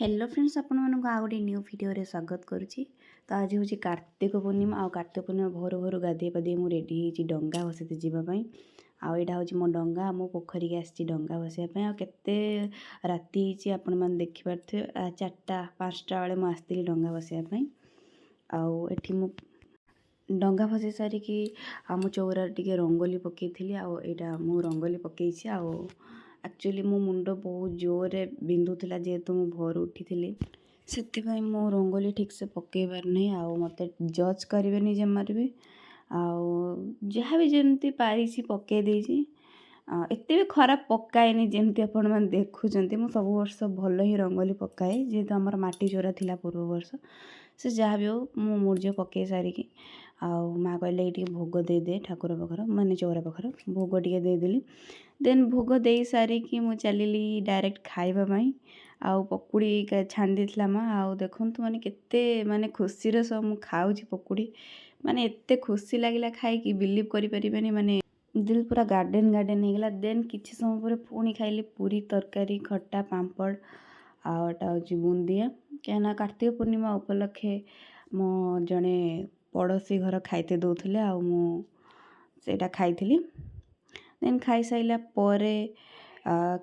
Hello friends आपण मानक आ गोटे न्यू वीडियो रे स्वागत करुच्ची। तो आज हूँ कार्तिक पूर्णिमा आ कार्तिक पूर्णिमा भोर भोर गाधे पाधे मुझे रेडी होती डंगा भसते जावाई। आईटा हूँ मो डंगा मो पोखरी की आसी डंगा भसैया आते राति आपण मैंने देखिपे 4टा 5टा बेले मुझे डंगा भसैया आठी मु डंगा भसई सारिकी आम चौरा टे रंगोली पकई आईटा मु रंगोली पकई एक्चुअली मो मुंड बहुत जोर बिंदुला जेहेतु मु भोर उठी से मो रंगोली ठीक से पकई पार नहीं आ मत जज करें जमार भी जहाँ भी जमी पारी पकई देती एत भी खराब पकाएनि जमती आपण मैंने देखुं मु सब वर्ष भल ही रंगोली पकाए जेहेतु आमर माटी चोरा थिला पूर्व वर्ष से जहाँ भी हो मु मूर्ज पकई सारिकी माँ कहले ये भोग दे दे ठाकुर पाखर माने चौरा पाखर भोग टे देदेली देन भोग दे सारिकी मु चलिली डायरेक्ट खाइबाई आउ पकुड़ी छाणी देथिला माँ आउ देखंतु माने केते माने खुशी सब मु खाऊची पकुड़ी माने एते खुशी लागिला खाई बिलीव करि परिबेनी माने दिल पूरा गार्डन गार्डन हो गला। देन किछि समय पर पुणी खाइली पूरी तरकारी खट्टा पांपड़ आटा हूँ बुंदिया क्या कार्तिक पूर्णिमा उपलक्षे मो जड़े पड़ोसी घर खाइते दौले आटा खाई देन खाई साइला परे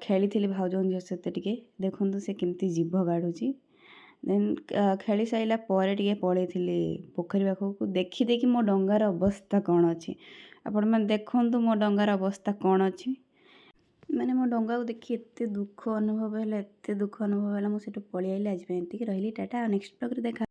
खेली भाउजन झील सहित टे देखु से केमती जीभ गाड़ूची देन खेली साइला परे टे पलि पोखरी पाखक देखी देखी मो डंगार अवस्था कौन अच्छी आपण मैंने देखु मो डंगार अवस्था कौन अच्छी माने मो डंगा को देखी एत दुख अनुभव है एत दुख अनुभव है मुझे पलि आइली आज रही टाटा नेक्स्ट ब्लॉग रे देखा।